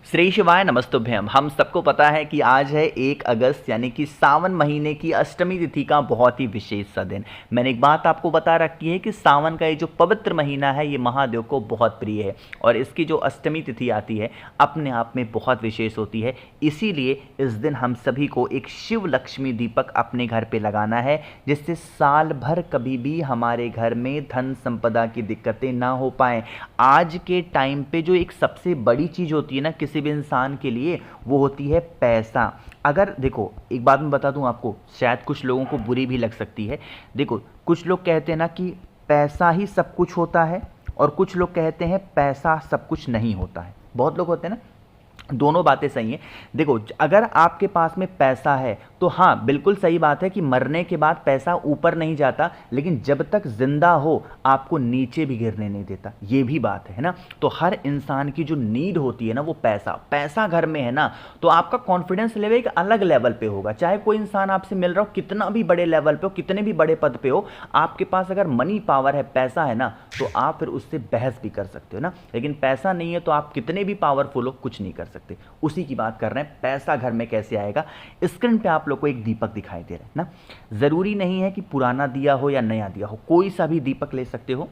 श्री शिवाय नमस्तुभ्यम। हम सबको पता है कि आज है 1 अगस्त यानी कि सावन महीने की अष्टमी तिथि का बहुत ही विशेष सा दिन। मैंने एक बात आपको बता रखी है कि सावन का ये जो पवित्र महीना है ये महादेव को बहुत प्रिय है और इसकी जो अष्टमी तिथि आती है अपने आप में बहुत विशेष होती है। इसीलिए इस दिन हम सभी को एक शिव लक्ष्मी दीपक अपने घर पे लगाना है, जिससे साल भर कभी भी हमारे घर में धन संपदा की दिक्कतें ना हो पाएँ। आज के टाइम पे जो एक सबसे बड़ी चीज़ होती है ना किसी भी इंसान के लिए, वो होती है पैसा। अगर देखो एक बात मैं बता दूं आपको, शायद कुछ लोगों को बुरी भी लग सकती है। देखो कुछ लोग कहते हैं ना कि पैसा ही सब कुछ होता है और कुछ लोग कहते हैं पैसा सब कुछ नहीं होता है। बहुत लोग होते हैं ना, दोनों बातें सही हैं। देखो अगर आपके पास में पैसा है तो हाँ बिल्कुल सही बात है कि मरने के बाद पैसा ऊपर नहीं जाता, लेकिन जब तक जिंदा हो आपको नीचे भी गिरने नहीं देता, ये भी बात है ना। तो हर इंसान की जो नीड होती है ना वो पैसा घर में है ना, तो आपका कॉन्फिडेंस लेवल एक अलग लेवल पे होगा। चाहे कोई इंसान आपसे मिल रहा हो कितना भी बड़े लेवल पे हो, कितने भी बड़े पद पे हो, आपके पास अगर मनी पावर है, पैसा है ना, तो आप फिर उससे बहस भी कर सकते हो ना। लेकिन पैसा नहीं है तो आप कितने भी पावरफुल हो कुछ नहीं कर सकते। उसी की बात कर रहे हैं, पैसा घर में कैसे आएगा। स्क्रीन पे आप लोग को एक दीपक दिखाई दे रहा है ना। जरूरी नहीं है कि पुराना दिया हो या नया दिया हो, कोई सा भी दीपक ले सकते हो।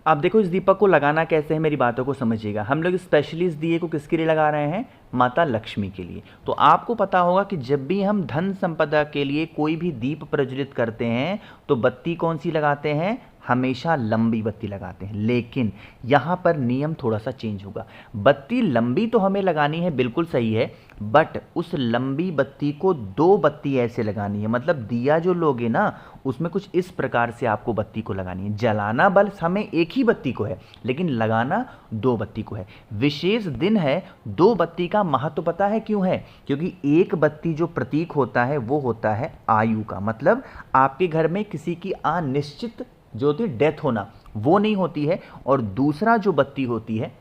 अब देखो इस दीपक को लगाना कैसे है, मेरी बातों को समझिएगा। हम लोग स्पेशली इस दिए को किसके लिए लगा रहे हैं, माता लक्ष्मी के लिए। तो आपको पता होगा कि जब भी हम धन संपदा के लिए कोई भी दीप प्रज्वलित करते हैं तो बत्ती कौन सी लगाते हैं, हमेशा लंबी बत्ती लगाते हैं। लेकिन यहाँ पर नियम थोड़ा सा चेंज होगा। बत्ती लंबी तो हमें लगानी है, बिल्कुल सही है, बट उस लंबी बत्ती को 2 बत्ती ऐसे लगानी है। मतलब दिया जो लोगे ना उसमें कुछ इस प्रकार से आपको बत्ती को लगानी है। जलाना बस हमें एक ही बत्ती को है, लेकिन लगाना 2 बत्ती को है। विशेष दिन है, 2 बत्ती का महत्व पता है क्यों है, क्योंकि एक बत्ती जो प्रतीक होता है वो होता है आयु का। मतलब आपके घर में किसी की अनिश्चित जो होती है डेथ होना, वो नहीं होती है। और दूसरा जो बत्ती होती है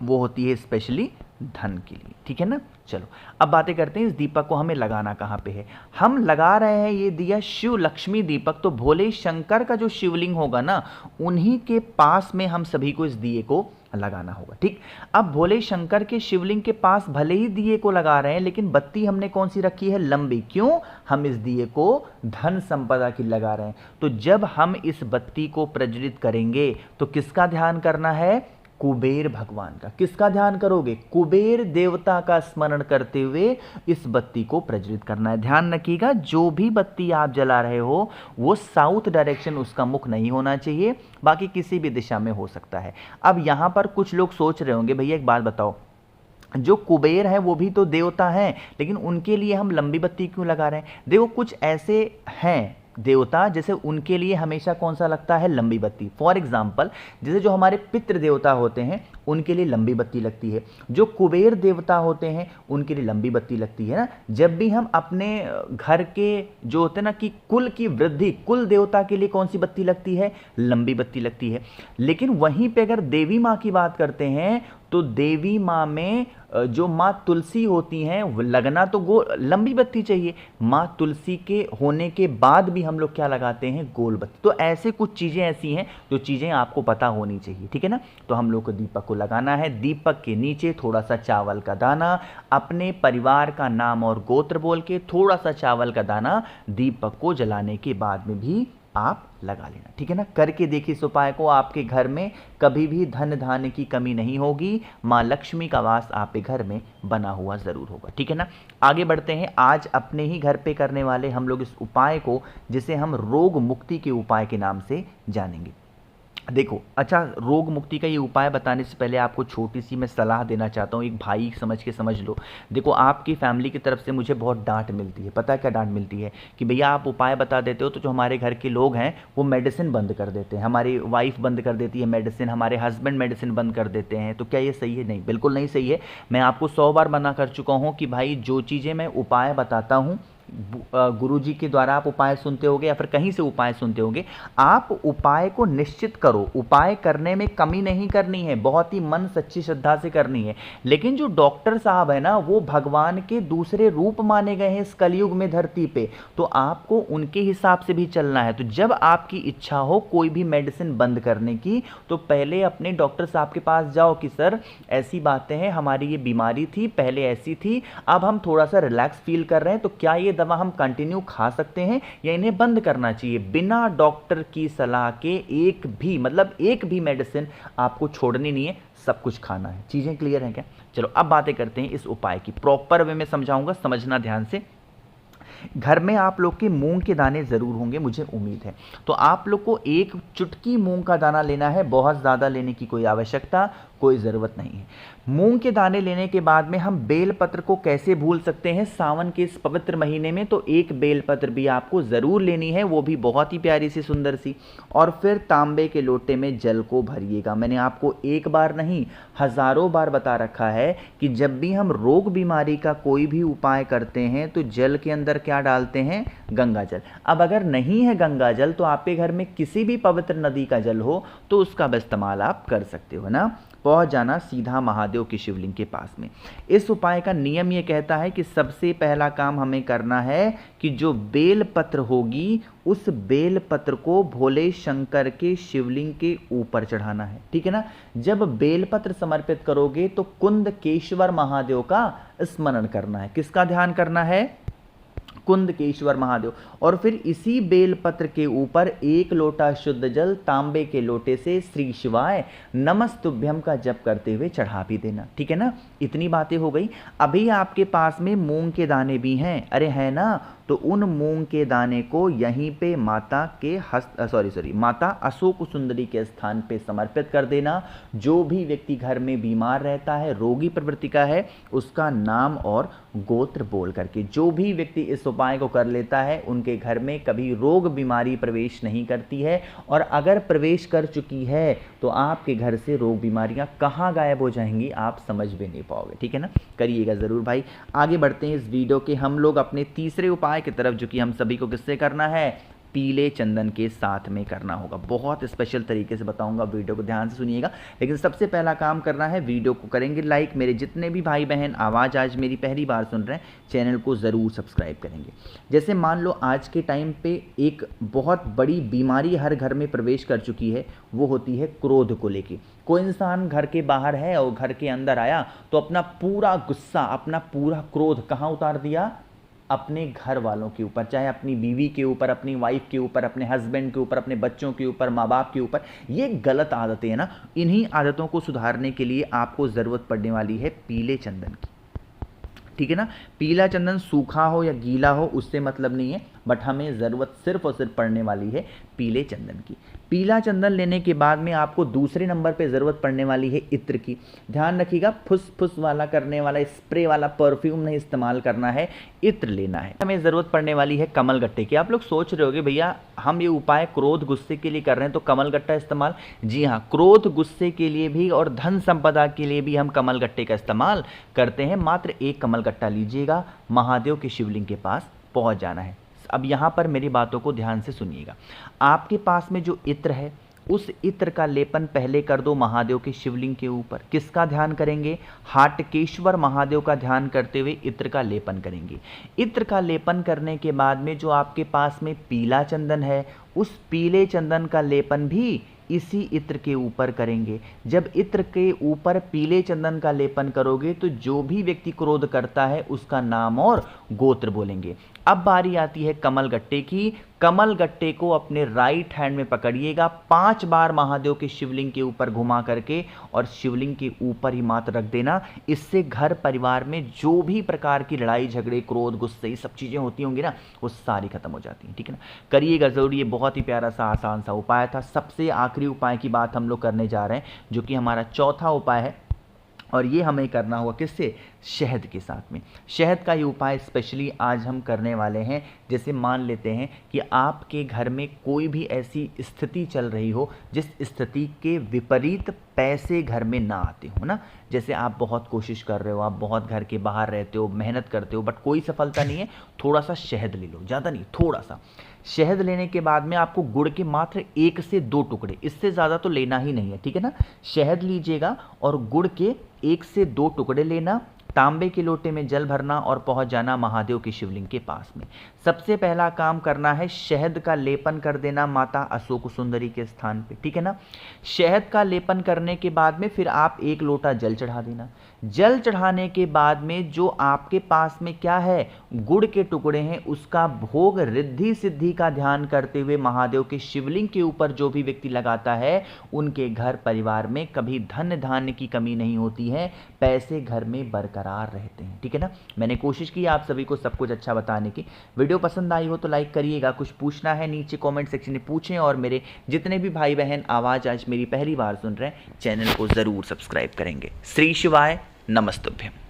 वो होती है स्पेशली धन के लिए, ठीक है ना। चलो अब बातें करते हैं इस दीपक को हमें लगाना कहाँ पे है। हम लगा रहे हैं ये दिया शिव लक्ष्मी दीपक, तो भोले शंकर का जो शिवलिंग होगा ना उन्हीं के पास में हम सभी को इस दिए को लगाना होगा, ठीक। अब भोले शंकर के शिवलिंग के पास भले ही दिए को लगा रहे हैं, लेकिन बत्ती हमने कौन सी रखी है, लंबी। क्यों, हम इस दिए को धन संपदा की लगा रहे हैं। तो जब हम इस बत्ती को प्रज्वलित करेंगे तो किसका ध्यान करना है, कुबेर भगवान का। किसका ध्यान करोगे, कुबेर देवता का स्मरण करते हुए इस बत्ती को प्रज्वलित करना है। ध्यान रखिएगा जो भी बत्ती आप जला रहे हो वो साउथ डायरेक्शन उसका मुख नहीं होना चाहिए, बाकी किसी भी दिशा में हो सकता है। अब यहां पर कुछ लोग सोच रहे होंगे भैया एक बात बताओ, जो कुबेर है वो भी तो देवता हैं, लेकिन उनके लिए हम लंबी बत्ती क्यों लगा रहे हैं। देखो कुछ ऐसे हैं देवता जैसे उनके लिए हमेशा कौन सा लगता है, लंबी बत्ती। फॉर एग्जाम्पल जैसे जो हमारे पितृ देवता होते हैं उनके लिए लंबी बत्ती लगती है, जो कुबेर देवता होते हैं उनके लिए लंबी बत्ती लगती है ना। जब भी हम अपने घर के जो होते हैं ना कि कुल की वृद्धि, कुल देवता के लिए कौन सी बत्ती लगती है, लंबी बत्ती लगती है। लेकिन वहीं पे अगर देवी माँ की बात करते हैं तो देवी माँ में जो माँ तुलसी होती हैं लगना तो लंबी बत्ती चाहिए। माँ तुलसी के होने के बाद भी हम लोग क्या लगाते हैं, गोल बत्ती। तो ऐसे कुछ चीज़ें ऐसी हैं जो चीज़ें आपको पता होनी चाहिए, ठीक है ना। तो हम लोग को दीपक को लगाना है, दीपक के नीचे थोड़ा सा चावल का दाना, अपने परिवार का नाम और गोत्र बोल के थोड़ा सा चावल का दाना दीपक को जलाने के बाद में भी आप लगा लेना, ठीक है ना। करके देखिए इस उपाय को, आपके घर में कभी भी धन धान्य की कमी नहीं होगी। माँ लक्ष्मी का वास आपके घर में बना हुआ जरूर होगा, ठीक है ना। आगे बढ़ते हैं, आज अपने ही घर पे करने वाले हम लोग इस उपाय को, जिसे हम रोग मुक्ति के उपाय के नाम से जानेंगे। देखो अच्छा, रोग मुक्ति का ये उपाय बताने से पहले आपको छोटी सी मैं सलाह देना चाहता हूँ, एक भाई समझ के समझ लो। देखो आपकी फैमिली की तरफ से मुझे बहुत डांट मिलती है, पता है क्या डांट मिलती है, कि भैया आप उपाय बता देते हो तो जो हमारे घर के लोग हैं वो मेडिसिन बंद कर देते हैं, हमारी वाइफ बंद कर देती है मेडिसिन, हमारे हस्बैंड मेडिसिन बंद कर देते हैं। तो क्या ये सही है, नहीं, बिल्कुल नहीं सही है। मैं आपको 100 बार मना कर चुका हूँ कि भाई जो चीज़ें मैं उपाय बताता हूँ गुरुजी के द्वारा आप उपाय सुनते होगे या फिर कहीं से उपाय सुनते होगे, आप उपाय को निश्चित करो। उपाय करने में कमी नहीं करनी है, बहुत ही मन सच्ची श्रद्धा से करनी है। लेकिन जो डॉक्टर साहब है ना, वो भगवान के दूसरे रूप माने गए हैं इस कलयुग में धरती पे, तो आपको उनके हिसाब से भी चलना है। तो जब आपकी इच्छा हो कोई भी मेडिसिन बंद करने की, तो पहले अपने डॉक्टर साहब के पास जाओ कि सर ऐसी बातें हैं, हमारी ये बीमारी थी, पहले ऐसी थी, अब हम थोड़ा सा रिलैक्स फील कर रहे हैं, तो क्या ये दवा हम कंटिन्यू खा सकते हैं या इन्हें बंद करना चाहिए। बिना डॉक्टर की सलाह के एक भी मेडिसिन आपको छोड़नी नहीं है, सब कुछ खाना है। चीजें क्लियर हैं क्या? चलो अब बातें करते हैं इस उपाय की। प्रॉपर वे में समझाऊंगा, समझना ध्यान से। घर में आप लोग के मूंग के दाने जरूर होंगे, मुझे उम्मीद है। तो आप लोग को एक चुटकी मूंग का दाना लेना है, बहुत ज्यादा लेने की कोई आवश्यकता, कोई ज़रूरत नहीं है। मूंग के दाने लेने के बाद में हम बेलपत्र को कैसे भूल सकते हैं सावन के इस पवित्र महीने में, तो एक बेलपत्र भी आपको ज़रूर लेनी है, वो भी बहुत ही प्यारी सी सुंदर सी। और फिर तांबे के लोटे में जल को भरिएगा। मैंने आपको एक बार नहीं हज़ारों बार बता रखा है कि जब भी हम रोग बीमारी का कोई भी उपाय करते हैं तो जल के अंदर क्या डालते हैं? गंगा जल। अब अगर नहीं है गंगा जल तो आपके घर में किसी भी पवित्र नदी का जल हो तो उसका भी इस्तेमाल आप कर सकते हो ना। पहुंच जाना सीधा महादेव की शिवलिंग के पास में। इस उपाय का नियम ये कहता है कि सबसे पहला काम हमें करना है कि जो बेलपत्र होगी उस बेलपत्र को भोले शंकर के शिवलिंग के ऊपर चढ़ाना है, ठीक है ना। जब बेलपत्र समर्पित करोगे तो कुंदकेश्वर महादेव का स्मरण करना है। किसका ध्यान करना है? कुंदकेश्वर महादेव। और फिर इसी बेलपत्र के ऊपर एक लोटा शुद्ध जल तांबे के लोटे से श्री शिवाय नमस्तुभ्यम का जप करते हुए चढ़ा भी देना, ठीक है ना। इतनी बातें हो गई। अभी आपके पास में मूंग के दाने भी हैं, अरे है ना, तो उन मूंग के दाने को यहीं पे माता अशोक सुंदरी के स्थान पे समर्पित कर देना। जो भी व्यक्ति घर में बीमार रहता है, रोगी प्रवृत्ति का है, उसका नाम और गोत्र बोल करके जो भी व्यक्ति इस उपाय को कर लेता है उनके घर में कभी रोग बीमारी प्रवेश नहीं करती है। और अगर प्रवेश कर चुकी है तो आपके घर से रोग बीमारियां कहाँ गायब हो जाएंगी आप समझ भी नहीं पाओगे, ठीक है ना। करिएगा जरूर भाई। आगे बढ़ते हैं इस वीडियो के हम लोग अपने तीसरे उपाय की तरफ, जो कि हम सभी को किससे करना है? पीले चंदन के साथ में करना होगा। बहुत स्पेशल तरीके से बताऊंगा, वीडियो को ध्यान से सुनिएगा। लेकिन सबसे पहला काम करना है, वीडियो को करेंगे लाइक। मेरे जितने भी भाई बहन आवाज़ आज मेरी पहली बार सुन रहे हैं, चैनल को ज़रूर सब्सक्राइब करेंगे। जैसे मान लो आज के टाइम पे एक बहुत बड़ी बीमारी हर घर में प्रवेश कर चुकी है, वो होती है क्रोध को लेके। कोई इंसान घर के बाहर है और घर के अंदर आया तो अपना पूरा गुस्सा, अपना पूरा क्रोध कहाँ उतार दिया? अपने घर वालों के ऊपर, चाहे अपनी बीवी के ऊपर, अपनी वाइफ के ऊपर, अपने हस्बैंड के ऊपर, अपने बच्चों के ऊपर, माँ बाप के ऊपर। ये गलत आदतें हैं ना। इन्हीं आदतों को सुधारने के लिए आपको ज़रूरत पड़ने वाली है पीले चंदन की, ठीक है ना। पीला चंदन सूखा हो या गीला हो उससे मतलब नहीं है, बट हमें ज़रूरत सिर्फ और सिर्फ पड़ने वाली है पीले चंदन की। पीला चंदन लेने के बाद में आपको दूसरे नंबर पे ज़रूरत पड़ने वाली है इत्र की। ध्यान रखिएगा, फुस फुस वाला करने वाला स्प्रे वाला परफ्यूम नहीं इस्तेमाल करना है, इत्र लेना है। हमें ज़रूरत पड़ने वाली है कमल गट्टे की। आप लोग सोच रहे होगे भैया हम ये उपाय क्रोध गुस्से के लिए कर रहे हैं तो कमल गट्टा इस्तेमाल। जी हाँ, क्रोध गुस्से के लिए भी और धन संपदा के लिए भी हम कमल गट्टे का इस्तेमाल करते हैं। मात्र एक कमल गट्टा लीजिएगा, महादेव के शिवलिंग के पास पहुँच जाना है। अब यहाँ पर मेरी बातों को ध्यान से सुनिएगा। आपके पास में जो इत्र है उस इत्र का लेपन पहले कर दो महादेव के शिवलिंग के ऊपर। किसका ध्यान करेंगे? हाटकेश्वर महादेव का ध्यान करते हुए इत्र का लेपन करेंगे। इत्र का लेपन करने के बाद में जो आपके पास में पीला चंदन है उस पीले चंदन का लेपन भी इसी इत्र के ऊपर करेंगे। जब इत्र के ऊपर पीले चंदन का लेपन करोगे तो जो भी व्यक्ति क्रोध करता है उसका नाम और गोत्र बोलेंगे। अब बारी आती है कमल गट्टे की। कमल गट्टे को अपने राइट हैंड में पकड़िएगा, 5 बार महादेव के शिवलिंग के ऊपर घुमा करके और शिवलिंग के ऊपर ही मात्र रख देना। इससे घर परिवार में जो भी प्रकार की लड़ाई झगड़े, क्रोध, गुस्से, ये सब चीज़ें होती होंगी ना, वो सारी खत्म हो जाती हैं, ठीक है ना। करिएगा ज़रूर, ये बहुत ही प्यारा सा आसान सा उपाय था। सबसे आखिरी उपाय की बात हम लोग करने जा रहे हैं, जो कि हमारा चौथा उपाय है, और ये हमें करना होगा किससे? शहद के साथ में। शहद का ये उपाय स्पेशली आज हम करने वाले हैं। जैसे मान लेते हैं कि आपके घर में कोई भी ऐसी स्थिति चल रही हो जिस स्थिति के विपरीत पैसे घर में ना आते हो ना, जैसे आप बहुत कोशिश कर रहे हो, आप बहुत घर के बाहर रहते हो, मेहनत करते हो, बट कोई सफलता नहीं है, थोड़ा सा शहद ले लो, ज़्यादा नहीं, थोड़ा सा शहद लेने के बाद में आपको गुड़ के मात्र 1 से 2 टुकड़े, इससे ज़्यादा तो लेना ही नहीं है, ठीक है ना। शहद लीजिएगा और गुड़ के 1 से 2 टुकड़े लेना, तांबे के लोटे में जल भरना और पहुंच जाना महादेव की शिवलिंग के पास में। सबसे पहला काम करना है शहद का लेपन कर देना माता अशोक सुंदरी के स्थान पे, ठीक है ना। शहद का लेपन करने के बाद में फिर आप 1 लोटा जल चढ़ा देना। जल चढ़ाने के बाद में जो आपके पास में क्या है, गुड़ के टुकड़े हैं, उसका भोग रिद्धि सिद्धि का ध्यान करते हुए महादेव के शिवलिंग के ऊपर जो भी व्यक्ति लगाता है उनके घर परिवार में कभी धन धान्य की कमी नहीं होती है, पैसे घर में बरकरार रहते हैं, ठीक है ना। मैंने कोशिश की आप सभी को सब कुछ अच्छा बताने की। वीडियो पसंद आई हो तो लाइक करिएगा, कुछ पूछना है नीचे कमेंट सेक्शन में पूछें, और मेरे जितने भी भाई बहन आवाज़ आज मेरी पहली बार सुन रहे हैं चैनल को ज़रूर सब्सक्राइब करेंगे। श्री शिवाय, नमस्तुभ्यम।